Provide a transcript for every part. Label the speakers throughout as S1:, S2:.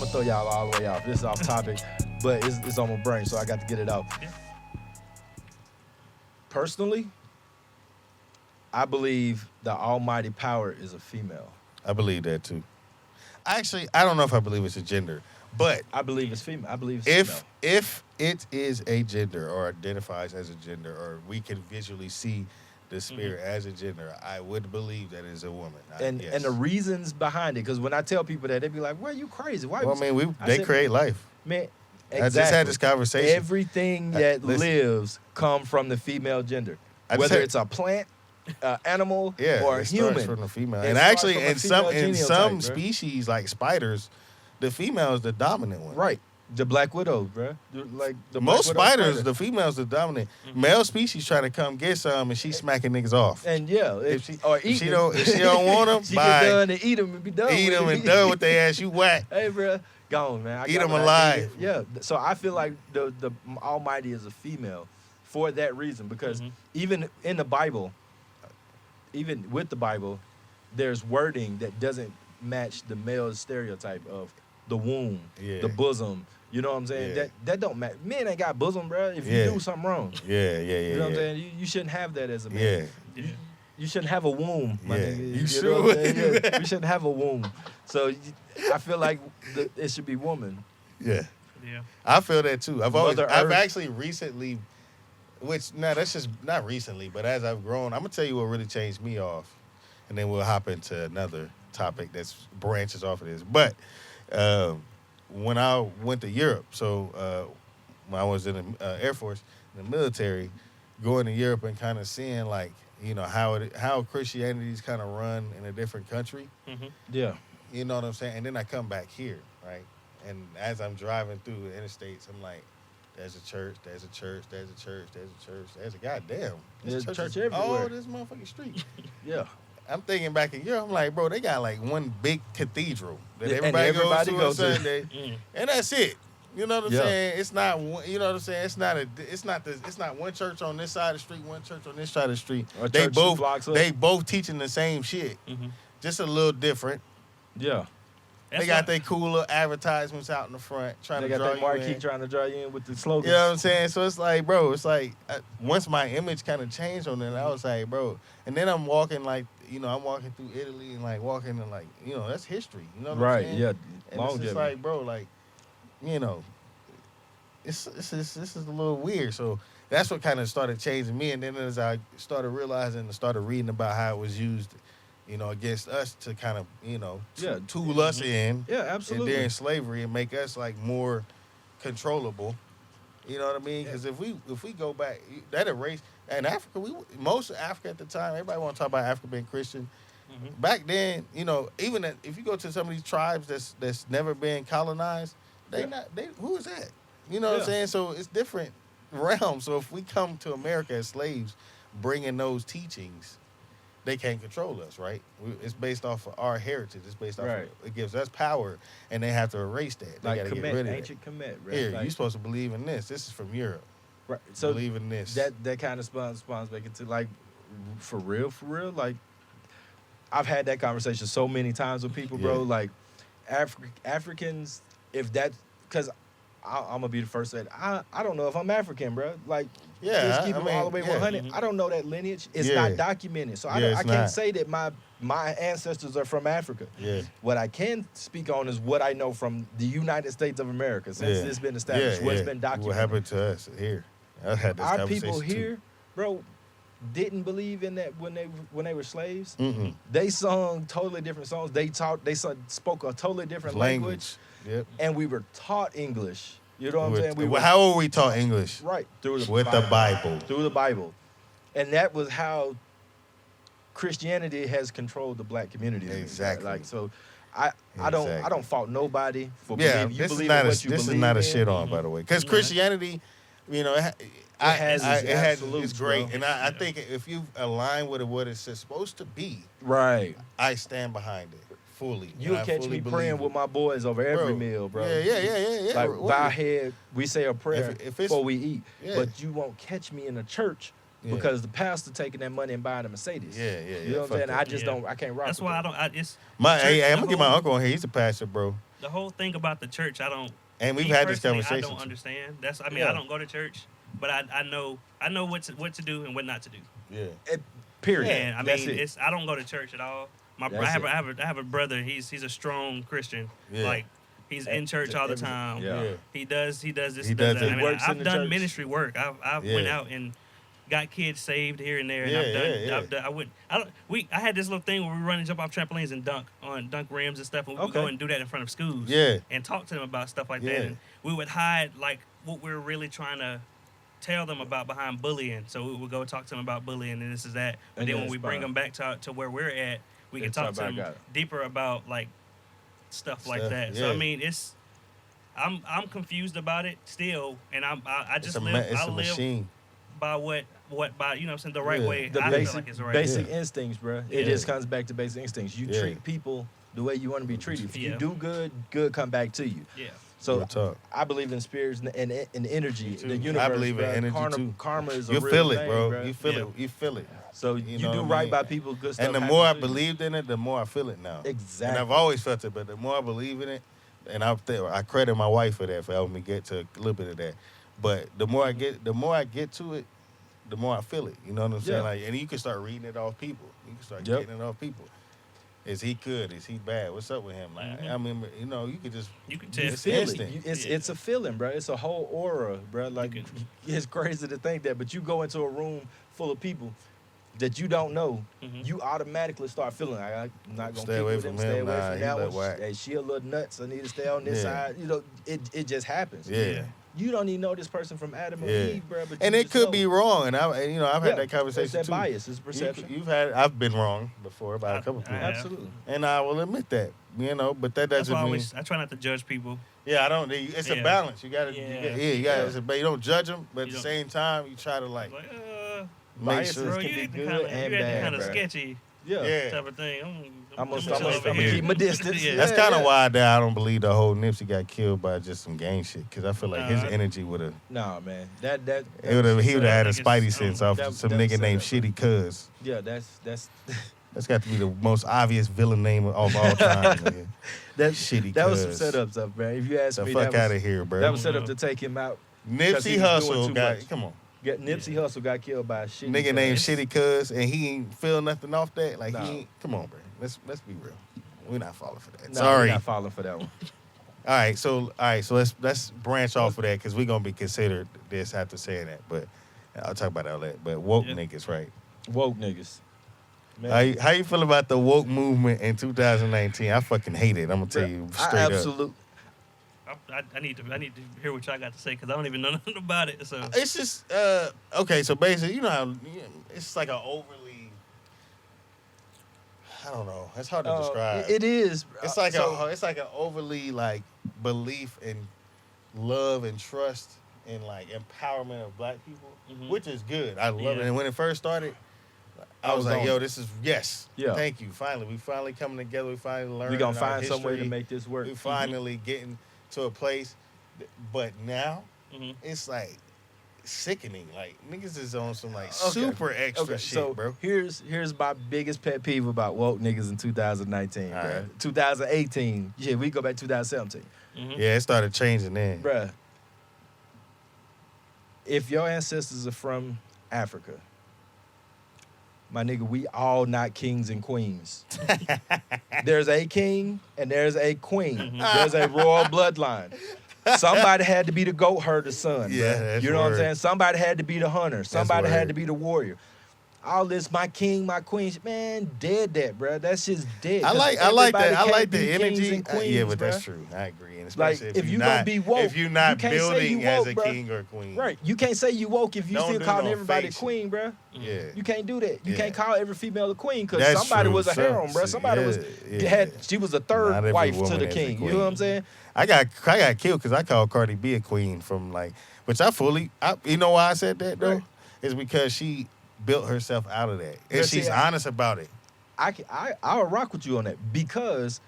S1: gonna throw y'all all the way off. This is off topic, but it's on my brain, so I got to get it out.
S2: Yeah.
S1: Personally, I believe the almighty power is a female.
S3: I believe that too. Actually, I don't know if I believe it's a gender, but
S1: I believe it's female. I believe it's
S3: if it is a gender or identifies as a gender, or we can visually see the spirit as a gender, I would believe that is a woman.
S1: And the reasons behind it, because when I tell people that, they be like, "Well, you crazy? Why?"
S3: Well, I mean, they create life.
S1: Man,
S3: I just had this conversation.
S1: Everything that lives come from the female gender, whether it's a plant, animal, or a human.
S3: Starts from the female. And actually, in some species like spiders, the female is the dominant one.
S1: Right. The black widow, bro. Like
S3: most spiders, the female's the dominant. Male species try to come get some, and she's smacking niggas off.
S1: And if she don't
S3: want them,
S1: she get done and eat them and be done.
S3: Eat them and done with their ass. You whack.
S1: Hey, bro, gone, man.
S3: Eat them alive.
S1: Yeah. So I feel like the Almighty is a female for that reason, because even in the Bible, even with the Bible, there's wording that doesn't match the male stereotype of the womb, the bosom. You know what I'm saying?
S3: Yeah.
S1: That don't matter. Men ain't got bosom, bro. If you do something wrong. You know what I'm saying? You shouldn't have that as a man. You shouldn't have a womb, my nigga.
S3: You should.
S1: You shouldn't have a womb. So I feel like it should be woman.
S3: Yeah.
S2: Yeah.
S3: I feel that too. I've
S1: Earth.
S3: actually recently, that's just not recently, but as I've grown, I'm gonna tell you what really changed me off, and then we'll hop into another topic that's branches off of this. But when I went to Europe, so when I was in the Air Force, in the military, going to Europe and kind of seeing like, you know, how Christianity's kind of run in a different country.
S1: Yeah.
S3: You know what I'm saying? And then I come back here, right? And as I'm driving through the interstates, I'm like, there's a church, there's a church, there's a church, there's a church, there's a goddamn.
S1: There's a church everywhere.
S3: Oh, this motherfucking street.
S1: Yeah.
S3: I'm thinking back in Europe, I'm like, bro, they got like one big cathedral that everybody goes to on Sunday, and that's it. You know what I'm saying? It's not, you know what I'm saying? It's not one church on this side of the street, one church on this side of the street. They both teaching the same shit, just a little different.
S1: Yeah.
S3: They got their cool little advertisements out in the front, trying to draw you in. They got that marquee
S1: trying to draw you in with the slogans.
S3: You know what I'm saying? So it's like, bro, once my image kind of changed on that, I was like, bro. And then I'm walking like, you know, I'm walking through Italy and like walking and like, you know, that's history. You know what I'm saying?
S1: Yeah.
S3: And it's just like, bro, like, you know, this is a little weird. So that's what kind of started changing me. And then as I started realizing and started reading about how it was used, you know, against us to kind of, you know, tool us in.
S1: Yeah, absolutely.
S3: During slavery and make us like more controllable. You know what I mean? Because if we go back, that erased. And Africa, most of Africa at the time, everybody want to talk about Africa being Christian. Back then, you know, even if you go to some of these tribes that's never been colonized, who is that? You know what I'm saying? So it's different realms. So if we come to America as slaves, bringing those teachings, they can't control us, right? It's based off of our heritage. It's based off of, it gives us power, and they have to erase that. They got to get rid of it.
S1: Ancient Kemet, right?
S3: Here, you're supposed to believe in this. This is from Europe.
S1: Right. So
S3: believe in this.
S1: That kind of spawns back into like, for real, like, I've had that conversation so many times with people, bro. Like, Africans, if that, because I'm gonna be the first to say it. I don't know if I'm African, bro. Like, just keep it all the way 100. I don't know that lineage. It's not documented, so I can't say that my ancestors are from Africa. What I can speak on is what I know from the United States of America since it's been established. What's been documented.
S3: What happened to us here? I had this
S1: Our people here, bro, didn't believe in that when they were slaves. They sung totally different songs. They spoke a totally different language. And we were taught English. You know what I'm saying?
S3: How were we taught English?
S1: Right.
S3: With the Bible.
S1: Through the Bible. And that was how Christianity has controlled the black community.
S3: Exactly.
S1: Like, so I don't fault nobody for believing. You believe in what you believe in.
S3: This is not a shit on, by the way. Because Christianity, you know, it's great. Bro. And I think if you align with what it's supposed to be,
S1: right,
S3: I stand behind it fully.
S1: You'll catch me praying with my boys over every meal, bro.
S3: Yeah.
S1: Like, bow head, we say a prayer before we eat. But you won't catch me in a church
S3: Yeah.
S1: because the pastor taking that money and buying a Mercedes.
S3: Yeah.
S1: You know what I'm saying?
S3: Fuck
S1: I
S3: that.
S1: just don't. I can't rock.
S2: That's
S1: with
S2: why I
S1: that.
S2: don't. It's
S3: Hey, I'm gonna
S2: the
S3: get my
S2: whole-
S3: uncle on here. He's a pastor, bro.
S2: The whole thing about the church, I don't.
S3: And we've
S2: me
S3: had this
S2: personally,
S3: conversation.
S2: I don't understand. I mean,
S1: Yeah.
S2: I don't go to church, but I know what to do and what not to do.
S3: Yeah.
S1: Period.
S2: And I
S1: That's
S2: mean,
S1: it.
S2: I don't go to church at all. I
S1: That's
S2: have a brother. He's a strong Christian.
S3: Yeah.
S2: Like he's in church all the time.
S1: Yeah.
S2: He does this.
S3: He
S2: does
S3: does
S2: that.
S3: it.
S2: I mean,
S1: Works in
S2: I've
S1: the
S2: done
S1: church.
S2: ministry work. I've
S3: Yeah.
S2: went out and got kids saved here and there. And
S3: Yeah,
S2: I've done. I had this little thing where we run and jump off trampolines and dunk rims and stuff, and we would go and do that in front of schools.
S3: Yeah.
S2: And talk to them about stuff like
S3: Yeah.
S2: that. And we would hide like what we're really trying to tell them about behind bullying. So we would go talk to them about bullying and this is that. But
S1: And
S2: then
S1: then
S2: when we
S1: it's
S2: bring
S1: fine.
S2: them back to where we're at, we
S1: They
S2: can talk
S1: talk
S2: to them
S1: about it.
S2: deeper about like stuff like
S3: Stuff,
S2: that. So
S3: yeah.
S2: I mean, I'm confused about it still, and I just
S3: It's
S2: live
S3: a machine.
S2: by what by you know what I'm saying the right
S3: Yeah.
S2: way.
S1: The
S2: I
S1: basic,
S2: feel like it's the right
S1: basic
S2: way.
S1: instincts, bro. It
S2: Yeah.
S1: just comes back to basic instincts. You
S3: Yeah.
S1: treat people the way you want to be treated. If you
S2: Yeah.
S1: do good, good come back to you.
S2: Yeah.
S1: So
S3: Real talk.
S1: I believe in spirits and energy.
S3: Me too.
S1: The
S3: I
S1: universe.
S3: believe in
S1: bruh.
S3: energy, too.
S1: Karma is a
S3: You
S1: real
S3: feel it,
S1: thing,
S3: bro.
S1: bruh.
S3: You feel
S2: Yeah.
S3: it. You feel it.
S1: So
S3: You
S1: you
S3: know
S1: do
S3: what I
S1: right
S3: mean?
S1: by people. Good stuff.
S3: And the more I
S1: happens to you.
S3: believed in it, the more I feel it now.
S1: Exactly.
S3: And I've always felt it, but the more I believe in it, and I credit my wife for that, for helping me get to a little bit of that. But the more I get to it, the more I feel it. You know what I'm saying?
S1: Yeah.
S3: Like, and you can start reading it off people. You can start
S1: Yep.
S3: getting it off people. Is he good? Is he bad? What's up with him? Like,
S2: Mhm.
S3: I mean, you know, you could just.
S2: You can
S1: You
S2: test
S1: feel
S2: it.
S3: instant.
S1: it.
S2: Yeah.
S1: It's a feeling, bro. It's a whole aura, bro. Like
S2: can-
S1: it's crazy to think that, but you go into a room full of people that you don't know,
S2: Mhm.
S1: you automatically start feeling like I'm not gonna
S3: Stay
S1: kick
S3: away
S1: with
S3: from
S1: him. Stay
S3: him.
S1: away
S3: Nah,
S1: from
S3: he
S1: that
S3: look
S1: one.
S3: whack.
S1: Hey, she a little nuts. I need to stay on this
S3: Yeah.
S1: side. You know, it just happens.
S3: Yeah.
S1: You don't even know this person from Adam or
S3: Yeah.
S1: Eve, bro. But
S3: And
S1: you
S3: it
S1: just
S3: could
S1: know.
S3: be wrong, and I've had that conversation
S1: It's that
S3: too.
S1: bias. It's perception.
S3: I've been wrong before by a couple people,
S2: I-
S1: Absolutely.
S3: and I will admit that. You know, but that
S2: That's
S3: doesn't
S2: why
S3: mean.
S2: I try not to judge people.
S3: Yeah, I don't. It's a
S2: Yeah.
S3: balance. You gotta.
S2: Yeah.
S3: You gotta. But you don't judge them. But at
S2: You
S3: the
S2: don't.
S3: same time, you try to like
S2: Like,
S3: make
S1: Biases
S3: sure.
S2: bro,
S1: can
S2: you
S1: be
S2: acting
S1: good
S2: kind of
S1: and bad,
S2: kind of
S1: bro.
S2: sketchy
S1: Yeah.
S3: Yeah.
S2: type of thing.
S1: I'm
S2: chill
S1: gonna
S2: over here.
S1: keep my distance.
S2: Yeah.
S3: That's
S1: Yeah,
S3: kind of
S1: yeah.
S3: why I don't believe the whole Nipsey got killed by just some gang shit. Because I feel like his
S2: Nah.
S3: energy would have.
S1: Nah, man. He
S3: He
S1: would
S3: would have had a
S2: I think
S3: spidey
S2: it's-
S3: sense off
S1: that-
S3: some
S1: that
S3: nigga
S1: was
S3: named
S1: set up.
S3: Shitty Cuz.
S1: Yeah, that's
S3: That's got to be the most obvious villain name of all time. Nigga.
S1: that.
S3: Shitty
S1: That was some
S3: Cuz.
S1: setups up, man. If you ask
S3: The
S1: me,
S3: fuck
S1: that
S3: out
S1: was,
S3: of here, bro.
S1: that was set up to take him out. 'Cause he
S3: Nipsey
S1: was doing
S3: Hussle
S1: too
S3: got.
S1: much.
S3: Come on.
S1: Nipsey Hussle got killed by a shit.
S3: Nigga named Shitty Cuz, and he ain't feel nothing off that. Like
S1: Nah.
S3: he ain't. Come on, bro. Let's be real. We're not falling for that.
S1: Nah,
S3: Sorry.
S1: we're not falling for that one.
S3: All right, so let's branch off of that because we're gonna be considered this after saying that. But I'll talk about all that. But woke
S2: Yeah.
S3: niggas, right?
S1: Woke niggas. Man,
S3: How you feel about the woke movement in 2019? I fucking hate it. I'm gonna tell you
S1: I
S3: straight up.
S1: absolutely.
S2: I need to hear what y'all got to say because I don't even know nothing about it. So
S3: It's just okay. So basically, you know how it's like an overly. I don't know. It's hard to describe.
S1: It is.
S3: It's like
S1: So-
S3: it's like an overly like belief in love and trust and like empowerment of black people,
S2: Mhm.
S3: which is good. I love
S2: Yeah.
S3: it. And when it first started, I
S1: I
S3: was
S1: was
S3: like,
S1: on
S3: "Yo,
S1: it.
S3: this is yes,
S1: Yeah.
S3: thank you. Finally, we finally coming together. We finally learning.
S1: we gonna
S3: our
S1: find some way to
S3: history.
S1: make this work.
S3: We finally getting to a place, but now
S2: mhm.
S3: it's like sickening. Like niggas is on some like
S1: Okay.
S3: super extra
S1: Okay,
S3: shit,
S1: so
S3: bro.
S1: here's my biggest pet peeve about woke niggas in 2019,
S3: All
S1: bruh.
S3: right.
S1: 2018. Yeah, we go back 2017.
S2: Mhm.
S3: Yeah, it started changing then.
S1: Bruh, if your ancestors are from Africa, my nigga, we all not kings and queens. There's a king and there's a queen.
S2: Mhm.
S1: There's a royal bloodline. Somebody had to be the goat herder's son.
S3: Yeah,
S1: bruh.
S3: that's
S1: You know what I'm
S3: word.
S1: saying? Somebody had to be the hunter. Somebody had
S3: word.
S1: to be the warrior. All this, my king, my queen, man, dead that, bruh. That's just dead.
S3: I
S1: 'Cause
S3: like that.
S1: everybody
S3: I
S1: can't
S3: like
S1: be
S3: the
S1: kings
S3: energy.
S1: and queens,
S3: Yeah, but that's
S1: bruh.
S3: true. I agree. And
S1: Like,
S3: especially
S1: if you
S3: you're
S1: gonna
S3: not,
S1: be woke,
S3: if you're not
S1: you can't say
S3: building
S1: you
S3: as
S1: woke,
S3: a
S1: bruh.
S3: king or queen,
S1: Right. You can't say you woke if you
S3: Don't
S1: still
S3: do
S1: calling
S3: no
S1: everybody
S3: fake
S1: queen, bruh.
S3: Yeah,
S1: You can't do that. You
S3: Yeah.
S1: can't call every female a queen because
S3: That's
S1: somebody
S3: true.
S1: was a harem, bruh.
S3: See,
S1: Somebody was she was a
S3: Not
S1: third
S3: every
S1: wife to
S3: woman
S1: the
S3: is a
S1: king. You
S3: queen.
S1: know what I'm saying?
S3: I got killed because I called Cardi B a queen from like, which you know why I said that though?
S1: Right.
S3: Is because she built herself out of that, and
S1: But see,
S3: she's honest about it.
S1: I'll rock with you on that because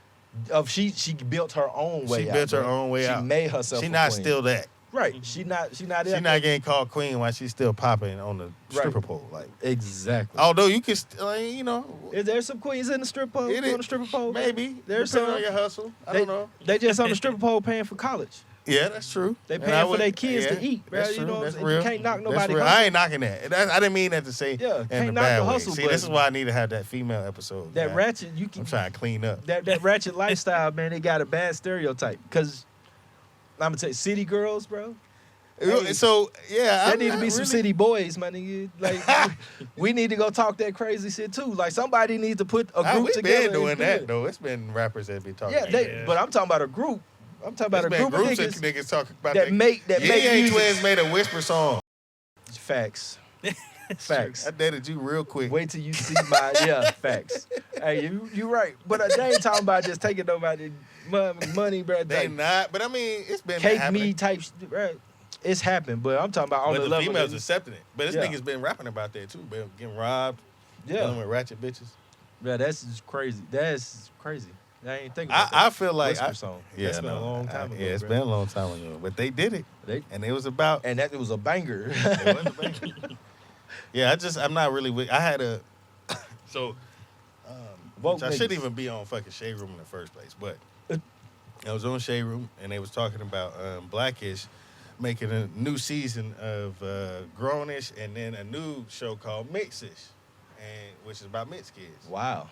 S1: of she built her own way
S3: She
S1: out.
S3: built her
S1: bruh.
S3: own way
S1: she
S3: out.
S1: She made herself.
S3: She
S1: a
S3: not
S1: queen.
S3: still that.
S1: Right. She not
S3: She's not getting called queen while she's still popping on the stripper pole. Like
S1: exactly.
S3: although you can, you know,
S1: Is there some queens in the strip pole?
S3: It is.
S1: On the stripper pole?
S3: maybe
S1: There's
S3: depending
S1: some.
S3: on your hustle. I don't know.
S1: They just on the stripper pole paying for college.
S3: Yeah, that's true.
S1: They
S3: And
S1: paying
S3: I
S1: for
S3: would-
S1: their kids
S3: yeah,
S1: to eat, bro.
S3: That's
S1: You
S3: true.
S1: know what I'm
S3: That's
S1: saying?
S3: real.
S1: You can't knock
S3: That's
S1: nobody
S3: real.
S1: hustle.
S3: I ain't knocking that. I didn't mean that to say
S1: Yeah,
S3: in
S1: can't
S3: a
S1: knock
S3: bad
S1: the
S3: way.
S1: hustle,
S3: See,
S1: but-
S3: this is why I need to have that female episode.
S1: That
S3: guy.
S1: ratchet, you
S3: I'm
S1: can
S3: trying to clean up.
S1: that ratchet lifestyle, man. They got a bad stereotype because I'm gonna tell you, city girls, bro. Hey,
S3: So yeah,
S1: There
S3: I'm
S1: need to
S3: not
S1: be some
S3: really-
S1: city boys, my nigga. Like we need to go talk that crazy shit too. Like somebody needs to put a group
S3: We've
S1: together.
S3: been
S1: and
S3: doing
S1: do
S3: that
S1: it.
S3: though. It's been rappers that be talking.
S1: Yeah,
S2: Yeah.
S1: but I'm talking about a group. I'm talking about
S3: It's
S1: a
S3: been
S1: group of
S3: groups
S1: niggas
S3: of niggas talking about
S1: that make
S3: Yang
S1: music.
S3: Twins made a whisper song.
S1: Facts.
S2: It's
S1: Facts.
S3: I dated you real quick.
S1: Wait till you see my facts. Hey, you right, but they ain't talking about just taking nobody money, bro.
S3: They
S1: Like,
S3: not, but I mean, it's been
S1: cake
S3: happening.
S1: me type, bro. It's happened, but I'm talking about on
S3: But
S1: the
S3: the
S1: level.
S3: females
S1: that-
S3: accepting it. But this
S1: Yeah.
S3: nigga's been rapping about that too, bro. Getting robbed, dealing
S1: yeah,
S3: with ratchet bitches.
S1: yeah, that's just crazy. That's crazy. I ain't thinking.
S3: I feel like
S1: Whisper song. That's been a long time ago.
S3: Yeah, it's
S1: bro.
S3: been a long time ago. But they did it, and it was about.
S1: And that it was a banger.
S3: It was a banger. Yeah, I'm not really with. I had a. So,
S1: Woke
S3: which I shouldn't
S1: niggas.
S3: even be on fucking Shade Room in the first place, but I was on Shade Room and they was talking about Blackish making a new season of Grownish and then a new show called Mixish, and which is about mixed kids.
S1: Wow.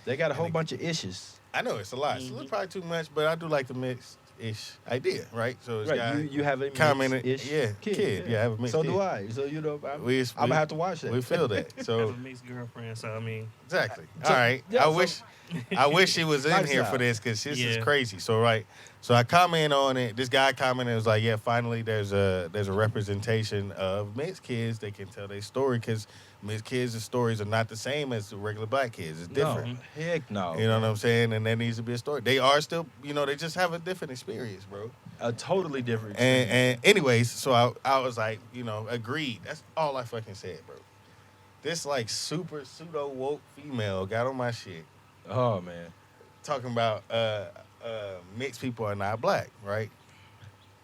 S1: They got a whole
S3: And
S1: bunch of issues.
S3: I know it's a lot. So it's probably too much, but I do like the mixed-ish idea, right? So this guy
S1: Right, you have a
S3: commented,
S1: mixed-ish
S3: yeah,
S1: kid.
S3: Yeah, I have a mixed
S1: So
S3: kid.
S1: do I. So you know,
S3: We-
S1: I'm gonna have to watch that.
S3: We feel that.
S2: I have
S3: So
S2: a mixed girlfriend, so I mean,
S3: exactly.
S1: So-
S3: All right.
S1: yeah,
S3: I wish she was in here
S1: Lifestyle.
S3: for this because this is
S2: Yeah.
S3: crazy. So right. So I comment on it. This guy commented was like, yeah, finally there's a representation of mixed kids. They can tell their story because mixed kids' stories are not the same as the regular black kids. It's different.
S1: No, heck no.
S3: You know what I'm saying? And there needs to be a story. They are still, they just have a different experience, bro.
S1: A totally different.
S3: And anyways, so I was like, agreed. That's all I fucking said, bro. This like super pseudo woke female got on my shit
S1: Oh man.
S3: talking about mixed people are not black, right?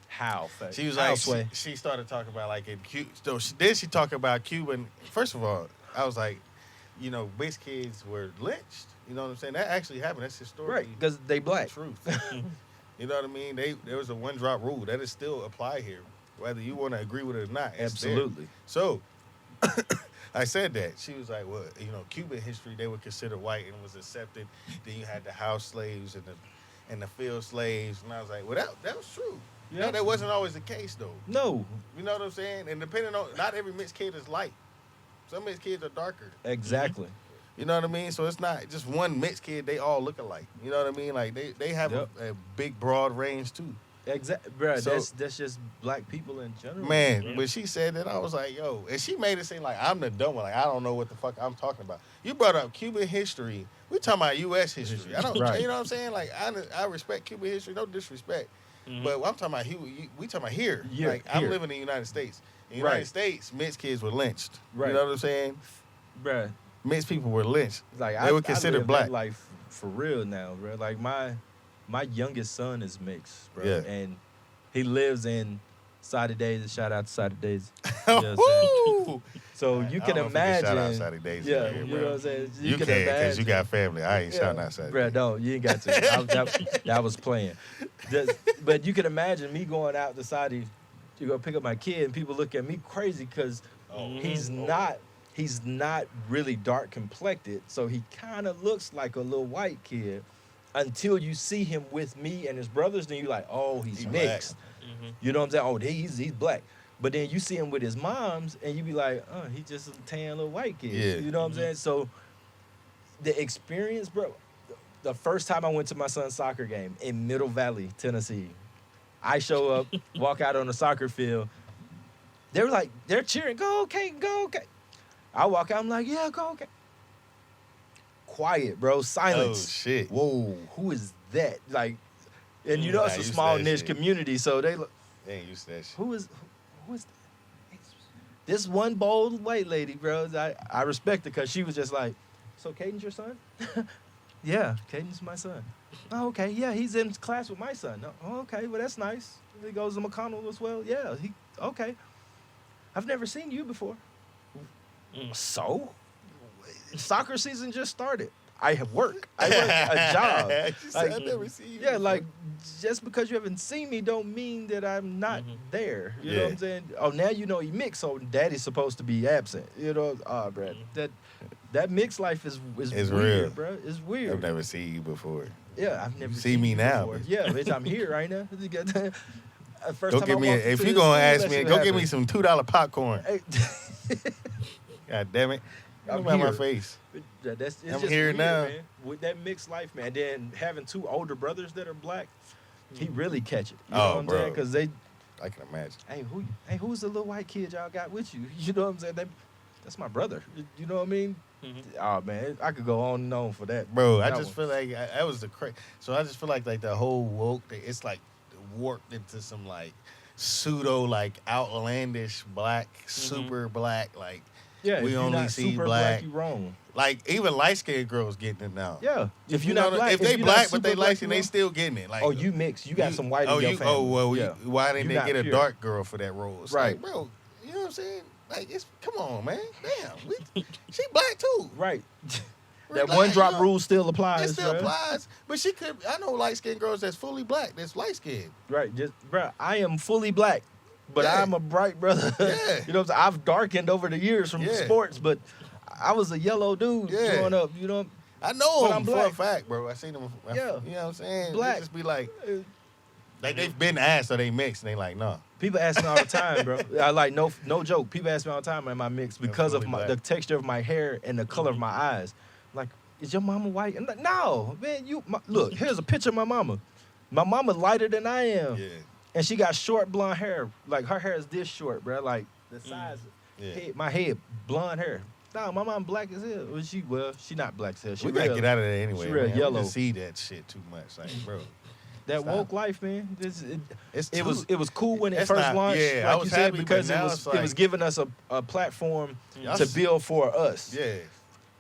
S1: How?
S3: She was
S1: How,
S3: like,
S1: Sway?
S3: she started talking about like in Cuba. So then she talked about Cuban. First of all, I was like, mixed kids were lynched. You know what I'm saying? That actually happened. That's historically
S1: Right, because they black.
S3: truth. You know what I mean? There was a one drop rule that is still apply here, whether you want to agree with it or not. It's there.
S1: Absolutely.
S3: So I said that. She was like, well, Cuban history, they were considered white and was accepted. Then you had the house slaves and the field slaves. And I was like, well, that was true.
S1: Yeah.
S3: No, that wasn't always the case, though.
S1: No.
S3: You know what I'm saying? And depending on, not every mixed kid is light. Some mixed kids are darker.
S1: Exactly.
S3: You know what I mean? So it's not just one mixed kid, they all look alike. You know what I mean? Like they have
S1: Yep.
S3: a big, broad range, too.
S1: Exactly, bro.
S3: So-
S1: That's just black people in general.
S3: Man,
S2: Yeah.
S3: when she said that, I was like, yo. And she made it seem like I'm the dumb one. Like, I don't know what the fuck I'm talking about. You brought up Cuban history. We talking about U.S. history. I don't,
S1: Right.
S3: you know what I'm saying? Like, I respect Cuban history. No disrespect.
S2: mhm.
S3: But I'm talking about, we talking about here.
S1: Yeah,
S3: Like, I'm
S1: here.
S3: living in the United States. In the
S1: Right.
S3: United States, mixed kids were lynched.
S1: Right.
S3: You know what I'm saying?
S1: Bro.
S3: Mixed people were lynched.
S1: Like
S3: They were considered
S1: I live
S3: black.
S1: that life for real now, bro. Like my youngest son is mixed, bro.
S3: Yeah.
S1: And he lives in Saudi Days. Shout out to Saudi Days. You know what I'm saying?
S3: Woo!
S1: So you
S3: I
S1: can
S3: don't know if we can shout out
S1: imagine.
S3: Saudi Days
S1: Yeah,
S3: here,
S1: you
S3: bro.
S1: know what I'm saying.
S3: You can because you got family. I ain't shouting out Saudi
S1: Bro,
S3: Days.
S1: don't. You ain't got to. That was playing. But you can imagine me going out to Saudi to go pick up my kid, and people look at me crazy because he's not really dark complected, so he kind of looks like a little white kid until you see him with me and his brothers. Then you're like, oh, he's
S3: He black.
S1: mixed.
S2: Mhm.
S1: You know what I'm saying? Oh, he's black. But then you see him with his moms, and you be like, oh, he's just a tan little white kid.
S3: Yeah.
S1: You know what I'm saying? So the experience, bro. The first time I went to my son's soccer game in Middle Valley, Tennessee, I show up, walk out on the soccer field. They're cheering, go okay, go okay. I walk out, I'm like, yeah, go okay. Quiet, bro,
S3: Oh,
S1: silence.
S3: shit.
S1: Whoa, who is that? Like, and you know
S3: Nah,
S1: it's a
S3: used to
S1: small
S3: that
S1: niche
S3: shit.
S1: community, so they look.
S3: They ain't used to that shit.
S1: Who is this one bold white lady, bro? I respect her because she was just like, so Caden's your son? Yeah, Caden's my son. Oh, okay. Yeah, he's in class with my son. Oh, okay. Well, that's nice. He goes to McConnell as well. Yeah, okay. I've never seen you before. So, soccer season just started. I have work. I work a job.
S3: She said, I've never seen you.
S1: Yeah,
S3: before.
S1: like just because you haven't seen me don't mean that I'm not there. You know what I'm saying? Oh, now you know he mixed, so daddy's supposed to be absent. You know, bro, that mixed life is
S3: It's
S1: weird,
S3: real.
S1: bro. It's weird.
S3: I've never seen you before.
S1: Yeah, I've never
S3: You
S1: seen
S3: see me
S1: you
S3: now.
S1: before. Yeah, bitch, I'm here right now. First
S3: Go
S1: time
S3: get
S1: I
S3: me
S1: walked
S3: if
S1: into
S3: you're
S1: this
S3: gonna
S1: school,
S3: ask
S1: that
S3: me,
S1: shit
S3: go get me
S1: happened.
S3: some $2 popcorn.
S1: Hey,
S3: God damn it.
S1: I'm
S3: Look at my
S1: here.
S3: face.
S1: It's
S3: I'm
S1: just
S3: here
S1: weird,
S3: now.
S1: man. With that mixed life, man. Then having 2 older brothers that are black, he really catch it. You know what I'm
S3: bro.
S1: saying? Because they,
S3: I can imagine.
S1: who's the little white kid y'all got with you? You know what I'm saying? That's my brother. You know what I mean? Oh man, I could go on and on for that.
S3: Bro, I
S1: That
S3: just
S1: one.
S3: feel like that was the So I just feel like the whole woke thing, it's like warped into some like pseudo like outlandish black, super black, like
S1: Yeah,
S3: we
S1: if you're
S3: only
S1: not
S3: see
S1: super
S3: black.
S1: you wrong.
S3: Like even light skinned girls getting it now.
S1: Yeah, if you're
S3: You know,
S1: not black,
S3: if they
S1: you're
S3: black
S1: not
S3: but they
S1: super
S3: light
S1: black,
S3: skinned,
S1: you
S3: they
S1: wrong.
S3: still getting it. Like
S1: Oh, you mix. You got some white in your family.
S3: Oh well,
S1: yeah.
S3: why didn't
S1: You
S3: they
S1: not
S3: get a
S1: pure.
S3: dark girl for that role? It's
S1: Right.
S3: like, bro, you know what I'm saying? Like it's come on, man. Damn, she black too.
S1: Right.
S3: Relax,
S1: That one drop
S3: you know,
S1: rule still applies.
S3: It still
S1: bruh.
S3: applies, but she could. I know light skinned girls that's fully black, that's light skinned.
S1: Right, just bro. I am fully black, but
S3: Yeah.
S1: I'm a bright brother.
S3: Yeah.
S1: You know what I'm saying? I've darkened over the years from
S3: Yeah.
S1: sports, but I was a yellow dude
S3: Yeah.
S1: growing up. You know,
S3: I know
S1: But
S3: them
S1: I'm
S3: for a
S1: black.
S3: fact, bro. I seen them.
S1: Yeah.
S3: You know what I'm saying?
S1: Black.
S3: They just be like they've been asked, so they mixed, and they like, no.
S1: people ask me all the time, bro. I like no joke. People ask me all the time, am I mixed because of
S3: fully
S1: the
S3: black.
S1: texture of my hair and the color of my eyes? Like, is your mama white? And like, no, man. Look. Here's a picture of my mama. My mama lighter than I am.
S3: Yeah.
S1: And she got short blonde hair. Like her hair is this short, bro. Like the size,
S3: Yeah.
S1: my head, blonde hair. No, my mom black as hell. She not black as hell. She
S3: We gotta
S1: real,
S3: get out of there anyway.
S1: she real
S3: man.
S1: yellow.
S3: We just see that shit too much, like, bro.
S1: that
S3: stop.
S1: woke life, man.
S3: It's
S1: It was cool when it
S3: It's
S1: first
S3: not-
S1: launched.
S3: yeah, I
S1: like
S3: was
S1: you said,
S3: happy, but
S1: because
S3: now
S1: it
S3: it's
S1: was
S3: like-
S1: giving us a platform
S3: Y'all
S1: to
S3: s-
S1: build for us.
S3: Yeah,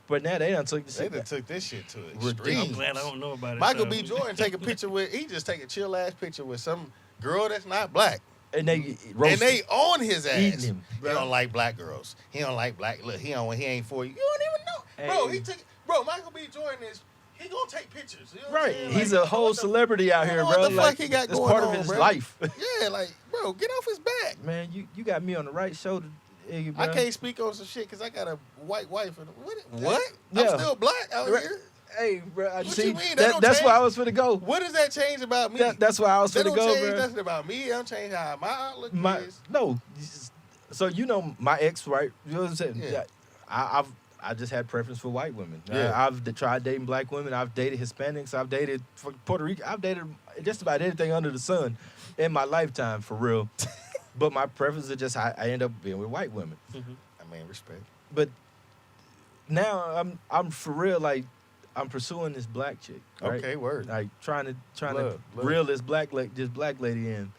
S1: But now they done took the
S3: they
S1: shit.
S3: done
S1: back.
S3: took this shit to it.
S1: Ridiculous.
S2: I'm
S3: Extreme.
S2: glad I don't know about it.
S3: Michael
S2: so.
S3: B. Jordan take a picture with. He just take a chill ass picture with some girl that's not black.
S1: And they roasted.
S3: And they on his ass.
S1: Eating him,
S3: He
S1: bro.
S3: don't like black girls. He don't like black. Look, he ain't for you. You don't even know, bro.
S1: Hey.
S3: Michael B. Jordan he gonna take pictures. You know what I'm
S1: Right,
S3: saying?
S1: he's
S3: Like,
S1: a whole
S3: what the-
S1: celebrity out
S3: you
S1: here,
S3: know
S1: bro.
S3: what the
S1: like,
S3: fuck he got
S1: it's
S3: going
S1: part
S3: on,
S1: of his
S3: bro?
S1: life.
S3: Yeah, like, bro, get off his back.
S1: Man, you got me on the right shoulder, Iggy, bro.
S3: I can't speak on some shit because I got a white wife. And what?
S1: Yeah.
S3: I'm still black out
S1: Right.
S3: here.
S1: Hey, bro, I
S3: What
S1: see.
S3: you mean? That don't
S1: That's where I
S3: change-
S1: was finna go.
S3: What does that change about me?
S1: That's where I was
S3: that
S1: finna
S3: don't
S1: go,
S3: change
S1: bro.
S3: nothing about me. It don't change how my outlook is.
S1: No. So you know my ex, right? You know what I'm saying?
S3: Yeah.
S1: I just had preference for white women.
S3: Yeah.
S1: I've tried dating black women. I've dated Hispanics. I've dated Puerto Rican. I've dated just about anything under the sun in my lifetime, for real. But my preference is just I end up being with white women.
S3: I mean, respect.
S1: But now I'm for real, like I'm pursuing this black chick. Right?
S3: Okay, word.
S1: Like trying to
S3: Love.
S1: reel this black lady in,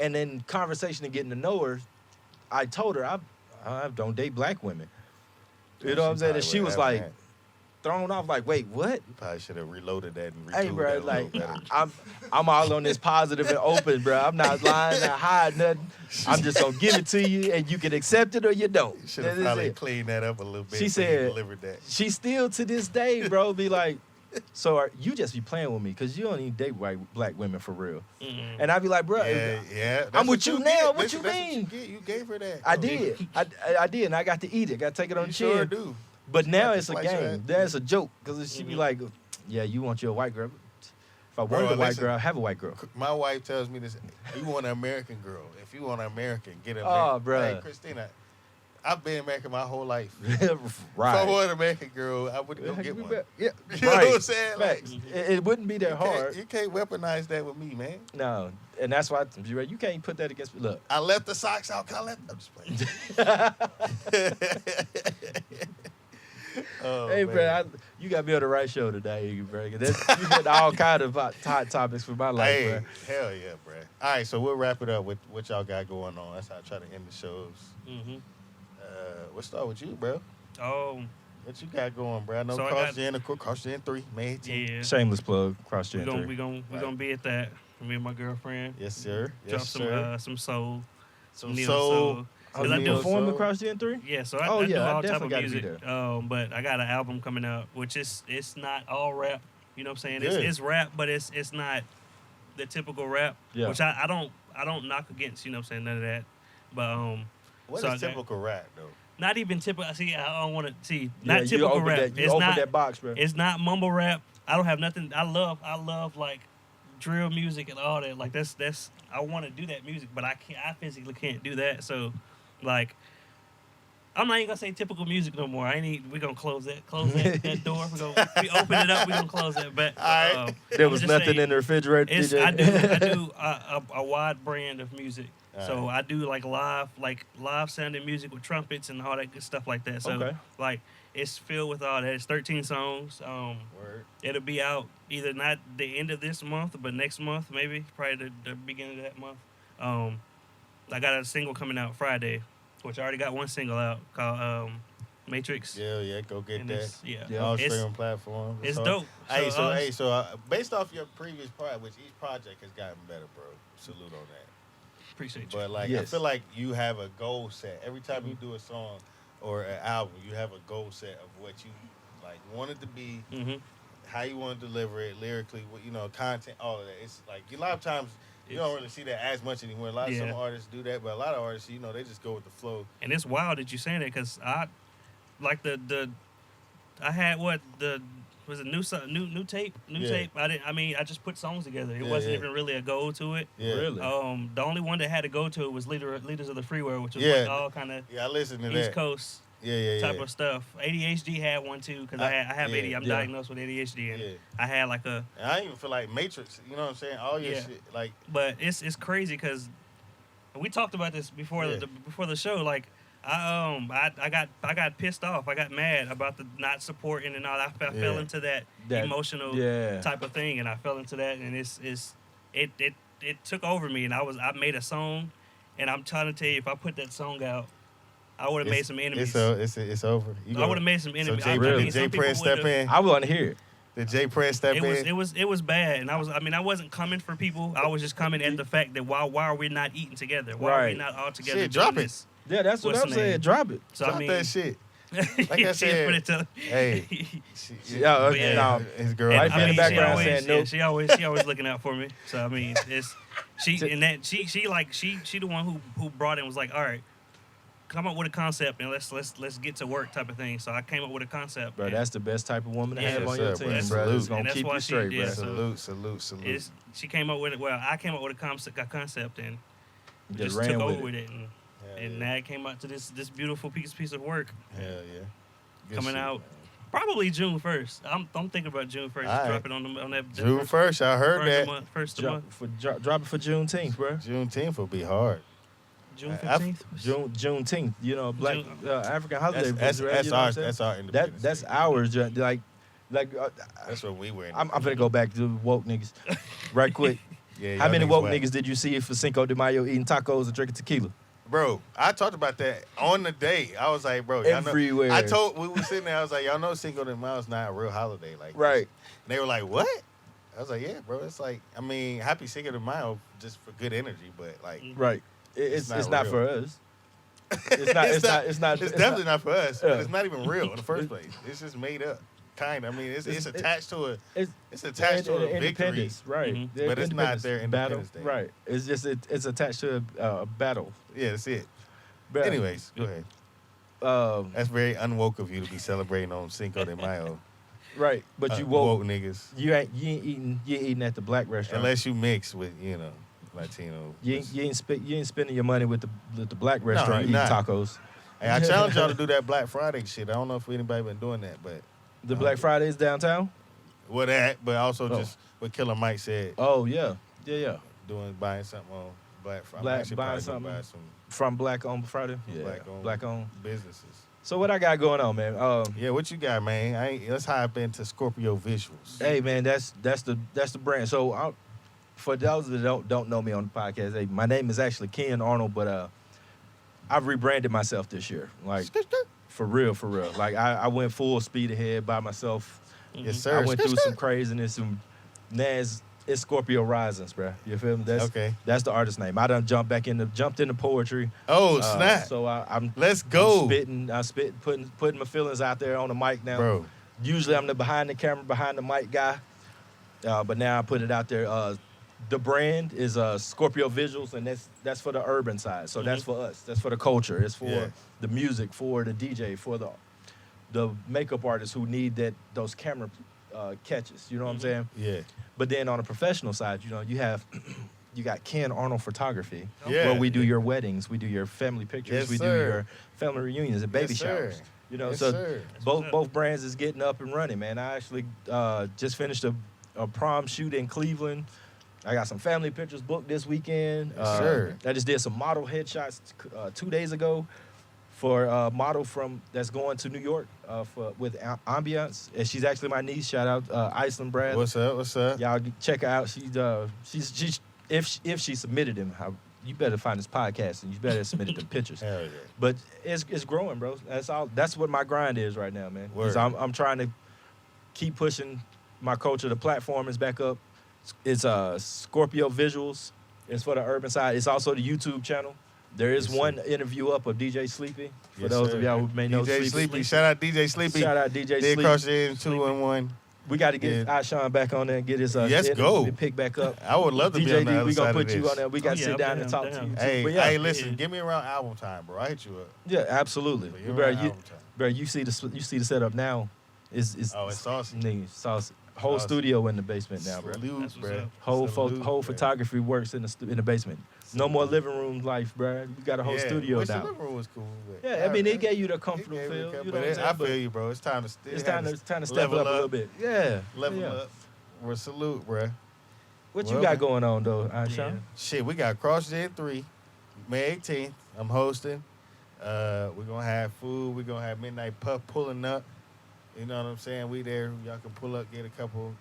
S1: and then conversation and getting to know her. I told her I don't date black women. You know what I'm saying? And she was like thrown off, like, wait, what?
S3: You probably should have reloaded that and
S1: Hey,
S3: retooled
S1: bro,
S3: that a
S1: like
S3: little better.
S1: I'm all on this positive and open, bro. I'm not lying, not hiding nothing. I'm just gonna give it to you, and you can accept it or you don't.
S3: You should have
S1: That is
S3: probably
S1: it.
S3: cleaned that up a little bit.
S1: She
S3: before you
S1: said-
S3: delivered that.
S1: She still to this day, bro, be like, so you just be playing with me because you don't even date black women for real. And I be like, bro,
S3: Yeah.
S1: I'm
S3: that's
S1: with you
S3: get.
S1: now. What
S3: Listen,
S1: you
S3: that's
S1: mean?
S3: You gave her that.
S1: I
S3: bro.
S1: did. I did, and I got to eat it. Got to take it on
S3: You
S1: the chin.
S3: sure do.
S1: But now
S3: Got
S1: it's
S3: to
S1: a
S3: slice your
S1: game.
S3: ass.
S1: That's a joke because she be like, yeah, you want your white girl. If I
S3: Bro,
S1: wanted a white
S3: listen.
S1: girl, I have a white girl.
S3: My wife tells me this. You want an American girl. If you want an American, get an
S1: Oh,
S3: American.
S1: bruh.
S3: Hey, Christina, I've been American my whole life.
S1: Right.
S3: If I want an American girl, I would go get one.
S1: Yeah,
S3: You know
S1: right.
S3: what I'm saying? Like,
S1: Facts. It wouldn't be that hard.
S3: you can't weaponize that with me, man.
S1: No, and that's why you can't put that against me. Look,
S3: I left the socks out. I'm just playing. Oh,
S1: hey,
S3: man.
S1: bro, you got me on the right show today, bro. You hit all kind of hot topics for my life,
S3: Hey,
S1: bro.
S3: hell yeah, bro. All right, so we'll wrap it up with what y'all got going on. That's how I try to end the shows. We'll start with you, bro.
S2: Oh,
S3: What you got going, bro? I know
S2: So I
S3: Cross Gen 3, May 18th.
S2: yeah.
S1: Shameless plug, cross
S2: We're
S1: gen
S2: gonna
S1: 3.
S2: we gonna be at that. Me and my girlfriend.
S3: Yes, sir.
S2: Drop
S3: Yes, sir.
S2: some soul.
S3: Some
S2: neo
S3: soul.
S1: Oh,
S2: Cause I
S1: you
S2: do
S1: perform across Gen 3?
S2: Yeah, so
S1: Oh,
S2: I do
S1: yeah, I
S2: all type
S1: definitely
S2: of
S1: gotta be
S2: music. But I got an album coming out, which it's not all rap. You know what I'm saying?
S3: Good.
S2: It's rap, but it's not the typical rap.
S1: Yeah.
S2: Which I don't knock against. You know what I'm saying? None of that. But
S3: What
S2: so
S3: is typical rap though?
S2: not even typical. See, I don't want to see.
S1: Yeah,
S2: Not
S1: you
S2: typical
S1: open
S2: rap.
S1: that, you
S2: It's
S1: open
S2: not.
S1: that box, bro.
S2: It's not mumble rap. I don't have nothing. I love like drill music and all that. Like that's. I want to do that music, but I can't. I physically can't do that. So, like, I'm not even gonna say typical music no more. We're gonna close that door. We open it up. We're gonna close that. But
S3: Alright.
S1: There
S2: I'm
S1: was
S2: just
S1: nothing
S2: saying,
S1: in the refrigerator.
S2: It's,
S1: DJ.
S2: I do a wide brand of music. So
S3: Alright.
S2: I do like live sounding music with trumpets and all that good stuff like that. So
S1: Okay.
S2: like it's filled with all that. It's 13 songs.
S3: Word.
S2: It'll be out either not the end of this month, but next month maybe, probably the beginning of that month. I got a single coming out Friday, which I already got one single out called Matrix.
S3: Yeah, go get
S2: And
S3: that.
S2: it's- yeah.
S1: Yeah.
S3: All
S2: It's-
S3: streaming platforms.
S2: It's
S3: So-
S2: dope.
S3: So based off your previous project, which each project has gotten better, bro. Salute on that.
S2: Appreciate you.
S3: But like, I
S1: Yes.
S3: feel like you have a goal set every time you do a song or an album. You have a goal set of what you like want it to be,
S2: Mm-hmm.
S3: how you want to deliver it lyrically, content, all of that. It's like a lot of times you don't really see that as much anymore. A lot of some
S2: Yeah.
S3: artists do that, but a lot of artists, they just go with the flow.
S2: And it's wild that you saying that because I like I had was it new tape
S3: Yeah.
S2: tape. I just put songs together. It
S3: Yeah,
S2: wasn't
S3: yeah.
S2: even really a goal to it.
S3: Yeah.
S1: Really?
S2: The only one that had a go to it was Leaders of the Free World, which was
S3: Yeah.
S2: like all kind of
S3: Yeah, I listen to
S2: East
S3: that.
S2: Coast
S3: Yeah.
S2: type of stuff. ADHD had one too because I have
S3: yeah.
S2: ADHD. I'm
S1: Yeah.
S2: diagnosed with ADHD, and
S3: Yeah.
S2: I had like a.
S3: And I even feel like Matrix. You know what I'm saying? All your
S2: Yeah.
S3: shit, like.
S2: But it's crazy because we talked about this before
S3: Yeah.
S2: before the show. Like I got pissed off. I got mad about the not supporting and all. I fell
S3: Yeah.
S2: into that emotional
S1: yeah.
S2: type of thing, and I fell into that, and it took over me, and I made a song, and I'm trying to tell you, if I put that song out, I would have made some enemies.
S3: It's over.
S2: I would have made some enemies.
S3: So
S2: I
S1: Really?
S2: mean, some
S3: Jay
S2: people
S3: Prince step
S2: would've-
S3: in.
S1: I want to hear it.
S3: Did Jay Prince step in?
S2: It was bad, and I wasn't coming for people. I was just coming at the fact that why are we not eating together? Why are we
S1: Right.
S2: not all together?
S3: Shit,
S2: doing
S3: drop it.
S2: this?
S1: Yeah, that's what
S2: What's
S1: I'm
S2: the
S1: saying.
S2: name?
S1: Drop it.
S2: So
S3: Drop
S2: I mean,
S3: that shit. Like I
S2: she
S3: said,
S2: put it to-
S3: Hey,
S1: Yeah,
S2: yeah.
S1: no.
S3: his girl.
S1: Right in the background
S2: she
S1: saying no.
S2: She always looking out for me. So I mean, she the one who brought in was like, all right, come up with a concept and let's get to work type of thing. So I came up with a concept.
S1: Bro,
S2: and
S1: that's the best type of woman to
S2: Yeah,
S1: have on
S3: yes,
S1: your
S3: sir,
S1: team,
S3: bro.
S1: bro.
S3: Salute.
S1: It's gonna
S2: And that's
S1: keep
S2: why
S1: you
S2: she
S1: straight,
S2: did.
S1: bro.
S3: Salute.
S2: she came up with it. Well, I came up with a concept and
S1: Just
S2: just
S1: ran
S2: took
S1: with
S2: over
S1: it.
S2: with it, and now it came out to this beautiful piece of work.
S3: Hell yeah. Good
S2: Coming
S3: shit,
S2: out
S3: man.
S2: probably June 1st. I'm thinking about June 1st.
S3: All right.
S2: Drop it on that
S3: June 1st, I heard
S2: first
S3: that.
S2: month. First of the month.
S1: Drop it for Juneteenth, bro.
S3: Juneteenth will be hard.
S2: June
S3: I-
S2: 15th.
S1: Juneteenth, Black African holiday.
S3: That's
S1: you know what I'm
S3: ours.
S1: saying?
S3: That's our independence.
S1: That's
S3: Day.
S1: ours. Like
S3: That's what we were.
S1: I'm gonna go back to woke niggas, right quick.
S3: Yeah,
S1: How
S3: y'all
S1: many woke
S3: whack.
S1: niggas did you see for Cinco de Mayo eating tacos and drinking tequila?
S3: Bro, I talked about that on the day. I was like, bro, y'all know,
S1: Everywhere.
S3: we were sitting there. I was like, y'all know Cinco de Mayo is not a real holiday, like this.
S1: Right.
S3: And they were like, what? I was like, yeah, bro. It's like, I mean, happy Cinco de Mayo just for good energy, but like,
S1: Right. It's
S3: not
S1: not
S3: real.
S1: for us. It's not. It's not.
S3: It's definitely not for us.
S1: Yeah.
S3: But it's not even real in the first place. It's just made up. Kind of. I mean, it's attached to a. It's attached to a victory.
S1: independence, right?
S2: Mhm.
S1: The
S3: But it's not their
S1: battle,
S3: Independence Day.
S1: right? It's just it's attached to a battle.
S3: Yeah, that's it.
S1: But,
S3: Anyways, go ahead. That's very unwoke of you to be celebrating on Cinco de Mayo.
S1: right, but you
S3: woke
S1: woke.
S3: niggas.
S1: You ain't eating at the black restaurant.
S3: Unless you mix with, Latino.
S1: you ain't spending your money with the black restaurant
S3: you're
S1: eating
S3: not.
S1: tacos.
S3: Hey, I challenge y'all to do that Black Friday shit. I don't know if anybody been doing that, but
S1: The Black Fridays downtown.
S3: but also
S1: Oh.
S3: just what Killer Mike said,
S1: Oh yeah.
S3: buying something on Black Friday.
S1: Black-
S3: I should
S1: buying
S3: probably go
S1: something.
S3: buy some
S1: From Black on Friday. Yeah.
S3: Black-owned.
S1: on.
S3: businesses.
S1: So what I got going on, man?
S3: Yeah, what you got, man? Let's hop into Scorpio Visuals.
S1: Hey man, that's the brand. So for those that don't know me on the podcast, hey, my name is actually Ken Arnold, but I've rebranded myself this year. Like for real. Like I went full speed ahead by myself.
S3: Yes, sir.
S1: I went through some craziness, some Nas It's Scorpio Rizen, bro. You feel me? That's the artist name. I done jumped into poetry.
S3: Oh, snap.
S1: So I'm
S3: Let's go.
S1: I'm spitting, putting my feelings out there on the mic now.
S3: Bro.
S1: Usually I'm the behind the camera, behind the mic guy. But now I put it out there. The brand is Scorpio Visuals, and that's for the urban side. So that's for us. That's for the culture. It's for the music, for the DJ, for the makeup artists who need those camera catches. You know what I'm saying?
S3: Yeah.
S1: But then on the professional side, you know, you got Ken Arnold Photography,
S3: Yeah.
S1: where we do your weddings, we do your family pictures,
S3: Yes,
S1: do your family reunions and baby showers. You know, both brands is getting up and running, man. I actually just finished a prom shoot in Cleveland. I got some family pictures booked this weekend. I just did some model headshots 2 days ago for a model that's going to New York with Ambiance. And she's actually my niece. Shout out iSean Brad.
S3: What's up?
S1: Y'all check her out. She's if she submitted him, you better find this podcast and you better submit the pictures.
S3: Hell yeah.
S1: But it's growing, bro. That's all. That's what my grind is right now, man.
S3: Word.
S1: I'm trying to keep pushing my culture. The platform is back up. It's Scorpio Visuals. It's for the urban side. It's also the YouTube channel. There is one interview up of DJ Sleepy. For those of y'all who may know
S3: DJ Sleepy. Shout out DJ Sleepy.
S1: Shout out DJ Sleepy.
S3: Cross in 2-1.
S1: We got to get iSean back on there and get his pick back up.
S3: I would love to be on the
S1: DjDee,
S3: other
S1: we gonna
S3: side
S1: put
S3: of
S1: you
S3: this.
S1: on there. We got to sit down and talk to you.
S3: Hey, listen, give me around album time, bro. I hit you up.
S1: Yeah, absolutely. Bro, you see the setup now. It's
S3: saucy.
S1: Nigga, saucy. Whole studio in the basement now, bro. Whole photography works in the basement. No more living room life, bro. You got a whole studio now.
S3: The living room was cool.
S1: Yeah, I mean, it gave you the comfortable feel. You know what I'm saying?
S3: I feel you, bro. It's time to
S1: step up a little bit. Yeah.
S3: Level up. We're salute, bro.
S1: What you got going on, though, iSean?
S3: Yeah. Shit, we got Cross Gen 3, May 18th. I'm hosting. We're going to have food. We're going to have Midnight Puff pulling up. You know what I'm saying? We there. Y'all can pull up, get a couple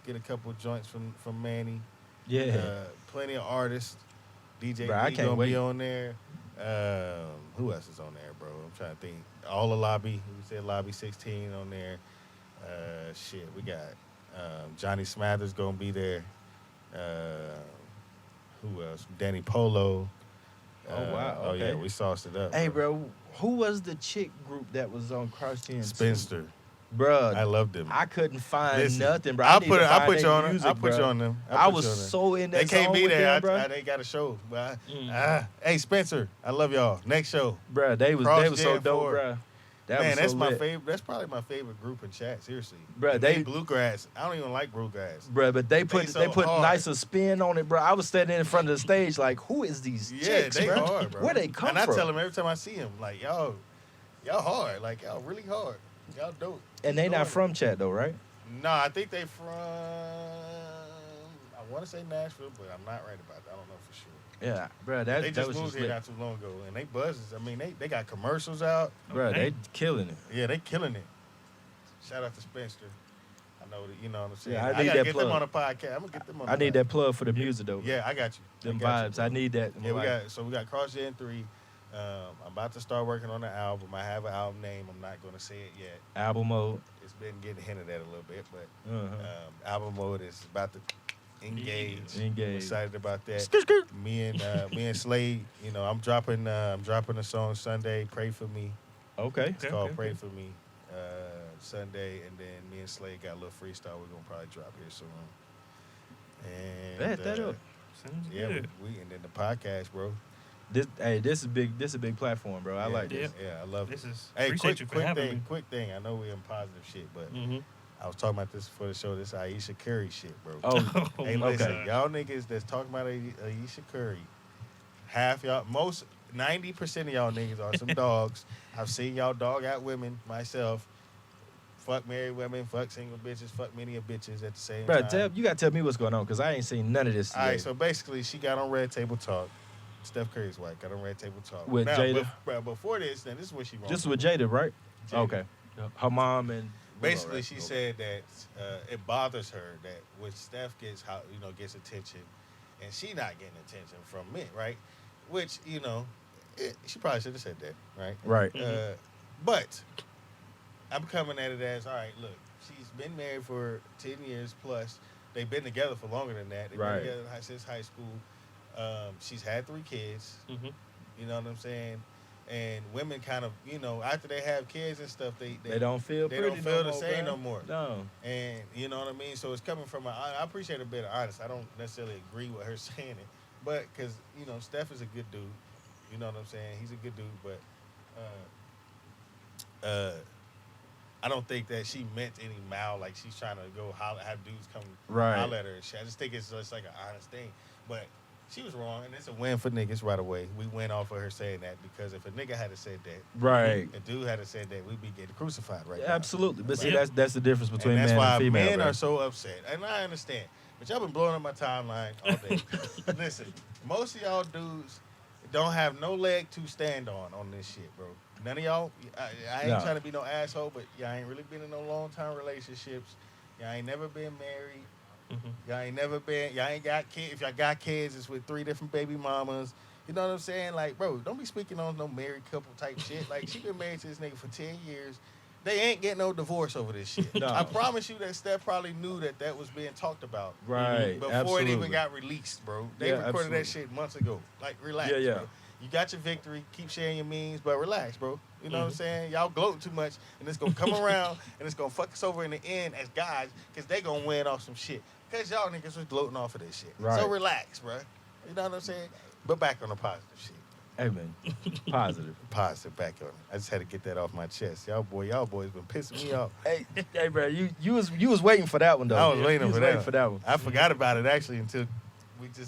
S3: joints from Manny.
S1: Yeah.
S3: Plenty of artists. DJ
S1: I can't wait.
S3: Be on there. Who else is on there, bro? I'm trying to think. All the lobby. We said Lobby 16 on there. Shit, we got Johnny Smathers gonna be there. Who else? Danny Polo.
S1: Oh wow.
S3: Oh yeah, we sauced it up.
S1: Hey, bro, who was the chick group that was on Cross Gen?
S3: Spinster.
S1: Bruh,
S3: I loved them.
S1: I couldn't find nothing, bro.
S3: I put you on them.
S1: I was so in that.
S3: They can't be there.
S1: Bro.
S3: They got a show. Hey, Spencer, I love y'all. Next show,
S1: bro. They was so dope, bro.
S3: That's my favorite. That's probably my favorite group in chat. Seriously,
S1: bro.
S3: They bluegrass. I don't even like bluegrass,
S1: bro. But they put nicer spin on it, bro. I was standing in front of the stage like, who is these chicks,
S3: they
S1: bro?
S3: hard, bro.
S1: Where they come from?
S3: And I tell them every time I see them, like, y'all hard, like y'all really hard, y'all dope.
S1: And they not from chat though, right?
S3: No, I think they from. I want to say Nashville, but I'm not right about that. I don't know for sure.
S1: Yeah, bro.
S3: They just moved here not too long ago, and they buzzes. I mean, they got commercials out.
S1: Bro, they killing it.
S3: Yeah, they killing it. Shout out to Spencer. I know that, you know what I'm saying.
S1: Yeah, I
S3: gotta
S1: that
S3: get
S1: plug.
S3: them on the podcast. I'm gonna get them on.
S1: I need that plug for the music though.
S3: Yeah, I got you.
S1: Them vibes. I need that.
S3: Yeah, we got Cross Gen 3. I'm about to start working on the album. I have an album name. I'm not gonna say it yet.
S1: Album mode.
S3: It's been getting hinted at a little bit, but album mode is about to engage. I'm excited about that. Me and Slade, you know, I'm dropping a song Sunday. Pray for me.
S1: Okay.
S3: It's called Pray for Me. Sunday, and then me and Slade got a little freestyle. We're gonna probably drop here soon. And
S1: that up.
S3: Yeah, we and then the podcast, bro.
S1: This is big. This is a big platform, bro. I like this.
S3: Yeah, I love it.
S2: Appreciate you for having me.
S3: Quick thing. I know we're in positive shit, but I was talking about this before the show. This Aisha Curry shit, bro.
S1: Oh,
S3: hey, listen, y'all niggas that's talking about Aisha Curry, 90% of y'all niggas are some dogs. I've seen y'all dog out women myself. Fuck married women, fuck single bitches, fuck many of bitches at the same time.
S1: You gotta tell me what's going on, because I ain't seen none of this today.
S3: All right, so basically, she got on Red Table Talk. Steph Curry's wife got on Red Table Talk.
S1: With Jada?
S3: Before this, then this is what she wants.
S1: This is with Jada, right?
S3: Jada.
S1: Okay. Her mom and...
S3: Basically, she said that it bothers her that when Steph gets attention, and she not getting attention from men, right? Which, she probably should have said that, right?
S1: Right.
S3: But I'm coming at it as, all right, look, she's been married for 10 years plus. they've been together for longer than that. They've
S1: Right.
S3: been together since high school. She's had 3 kids.
S2: Mhm.
S3: You know what I'm saying? And women kind of, you know, after they have kids and stuff, they
S1: don't feel
S3: they
S1: pretty
S3: don't feel
S1: no
S3: the
S1: more,
S3: same
S1: bro.
S3: no more.
S1: No.
S3: And you know what I mean? So it's coming from I appreciate a bit of honesty. I don't necessarily agree with her saying it, but because you know Steph is a good dude. You know what I'm saying? He's a good dude, but I don't think that she meant any like she's trying to go have dudes come
S1: Right.
S3: holler at her and shit. I just think it's just like an honest thing. But she was wrong, and it's a win for niggas right away. We went off of her saying that because if a nigga had said that,
S1: Right.
S3: a dude had said that, we'd be getting crucified right now.
S1: Absolutely. But see,
S2: Yeah.
S1: that's the difference between
S3: And that's
S1: man
S3: why
S1: and female.
S3: men
S1: bro.
S3: are so upset. And I understand. But y'all been blowing up my timeline all day. Listen, most of y'all dudes don't have no leg to stand on this shit, bro. None of y'all, I ain't
S1: No.
S3: trying to be no asshole, but y'all ain't really been in no long-term relationships. Y'all ain't never been married. Y'all ain't got kids. If y'all got kids, it's with 3 different baby mamas. You know what I'm saying? Like, bro, don't be speaking on no married couple type shit. Like, she been married to this nigga for 10 years. They ain't getting no divorce over this shit.
S1: No.
S3: I promise you that Steph probably knew that was being talked about.
S1: Right.
S3: Before
S1: Absolutely.
S3: it even got released, bro. They
S1: Yeah,
S3: recorded that
S1: absolutely.
S3: shit months ago. Like, relax,
S1: Yeah, yeah.
S3: bro. You got your victory. Keep sharing your memes, but relax, bro. You know what I'm saying? Y'all gloating too much, and it's going to come around, and it's going to fuck us over in the end as guys, because they going to win off some shit. Because y'all niggas was gloating off of this shit.
S1: Right.
S3: So relax, bro. You know what I'm saying? But back on the positive shit.
S1: Hey, man. Positive.
S3: Positive, back on it. I just had to get that off my chest. Y'all boys been pissing me off.
S1: Hey, bro, you was waiting for that one though.
S3: I was
S1: You
S3: waiting
S1: was
S3: for that.
S1: one.
S3: I forgot about it actually until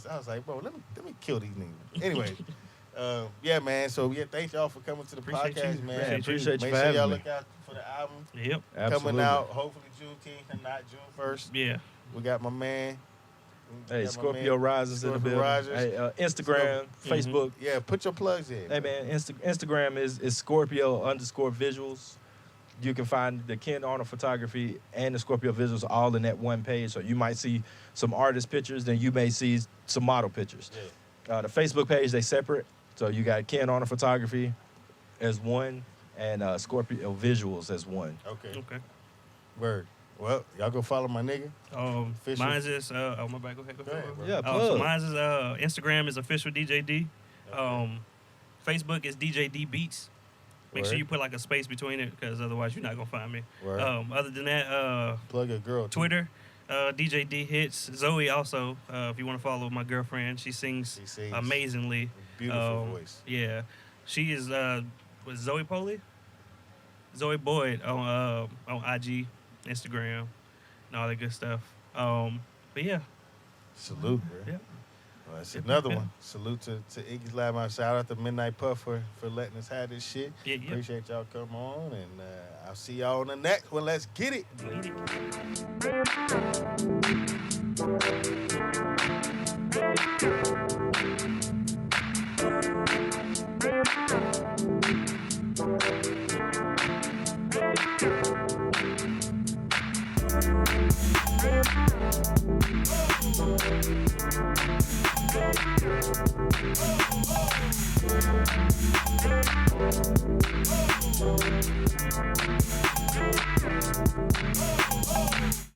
S3: I was like, bro, let me kill these niggas. Anyway, yeah, man. So yeah, thank y'all for coming to the
S2: Appreciate
S3: podcast,
S2: you.
S3: man.
S1: Man, appreciate you
S3: Make
S1: for
S3: sure
S1: having
S3: y'all
S1: me.
S3: look out for the album
S2: Yep.
S1: Absolutely.
S3: coming out. Hopefully Juneteenth and not June 1st.
S2: Yeah.
S3: We got my man.
S1: Hey, Scorpio Rizen's in the
S3: Scorpio
S1: building.
S3: Rizen.
S1: Hey, Instagram, Facebook.
S3: Yeah, put your plugs in.
S1: Hey, man, Instagram is Scorpio_visuals. You can find the Ken Arnold photography and the Scorpio visuals all in that one page. So you might see some artist pictures, then you may see some model pictures.
S3: Yeah.
S1: The Facebook page, they separate. So you got Ken Arnold photography as one and Scorpio visuals as one.
S3: Okay.
S2: Okay.
S3: Word. Well, y'all go follow my nigga. Official.
S2: Mine's is oh my bad. Go ahead.
S3: Go ahead, bro.
S1: Yeah,
S2: So
S1: plug.
S2: mine's is Instagram is official DjDee. Facebook is DjDee Beats. Make sure
S3: Word.
S2: you put like a space between it, because otherwise you're not gonna find me.
S3: Word.
S2: Other than that,
S3: Plug a girl. too.
S2: Twitter, DjDee Hits. Zoe also, if you want to follow my girlfriend, she sings
S3: She sings.
S2: amazingly.
S3: Beautiful voice.
S2: Yeah, she is with Zoe Poley, Zoe Boyd on IG, Instagram, and all that good stuff. But yeah,
S3: Salute, bro.
S2: yeah.
S3: Well, that's another one. Salute to Iggy's Loudmouth. Shout out to Midnight Puff for letting us have this shit.
S2: Yeah, yeah.
S3: Appreciate y'all coming on, and I'll see y'all on the next one. Let's get it.